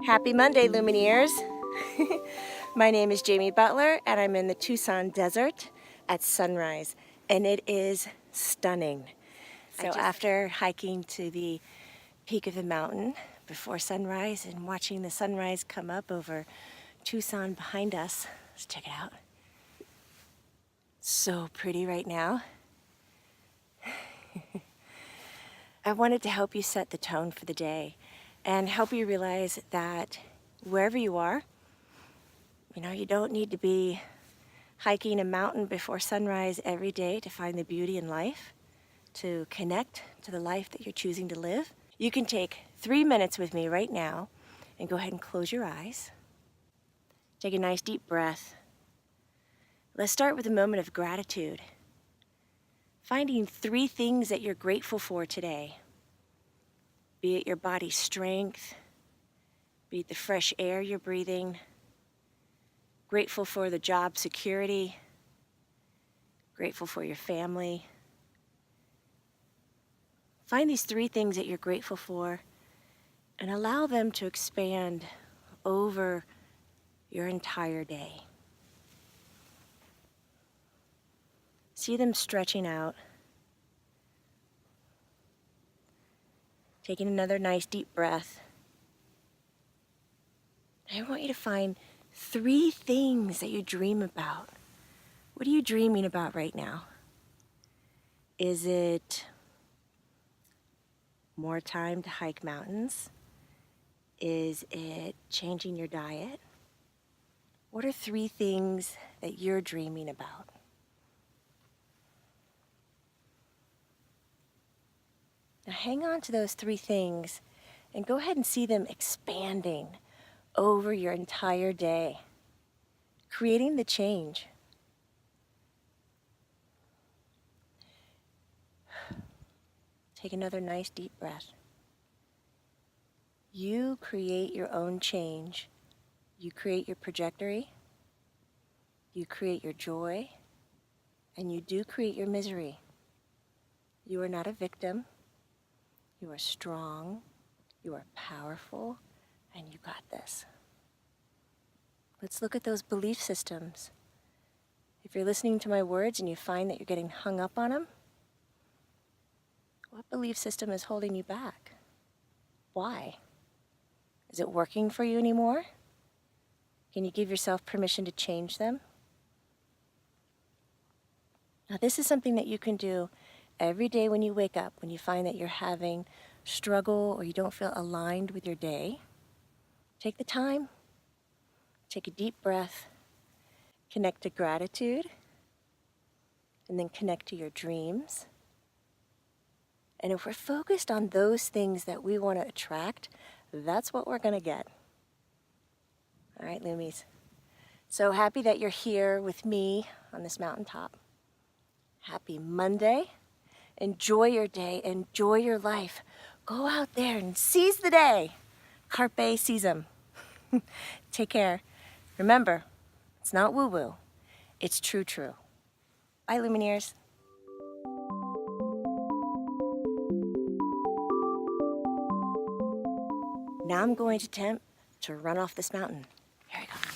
Happy Monday, Lumineers! My name is Jamie Butler and I'm in the Tucson desert at sunrise, and it is stunning. So after hiking to the peak of the mountain before sunrise and watching the sunrise come up over Tucson behind us, let's check it out. So pretty right now. I wanted to help you set the tone for the day and help you realize that wherever you are, you don't need to be hiking a mountain before sunrise every day to find the beauty in life, to connect to the life that you're choosing to live. You can take 3 minutes with me right now and go ahead and close your eyes. Take a nice deep breath. Let's start with a moment of gratitude. Finding 3 things that you're grateful for today. Be it your body's strength, be it the fresh air you're breathing, grateful for the job security, grateful for your family. Find these 3 things that you're grateful for and allow them to expand over your entire day. See them stretching out. Taking another nice deep breath. I want you to find 3 things that you dream about. What are you dreaming about right now? Is it more time to hike mountains? Is it changing your diet? What are 3 things that you're dreaming about? Now hang on to those 3 things and go ahead and see them expanding over your entire day, creating the change. Take another nice deep breath. You create your own change. You create your trajectory. You create your joy. And you do create your misery. You are not a victim. You are strong. You are powerful. And you got this. Let's look at those belief systems. If you're listening to my words and you find that you're getting hung up on them, what belief system is holding you back? Why? Is it working for you anymore? Can you give yourself permission to change them? Now, this is something that you can do every day when you wake up, when you find that you're having struggle or you don't feel aligned with your day. Take the time, take a deep breath, connect to gratitude, and then connect to your dreams. And if we're focused on those things that we want to attract, that's what we're going to get. All right, Loomies. So happy that you're here with me on this mountaintop. Happy Monday. Enjoy your day. Enjoy your life. Go out there and seize the day. Carpe seasum. Take care. Remember, it's not woo-woo. It's true. Bye, Lumineers. Now I'm going to attempt to run off this mountain. Here I go.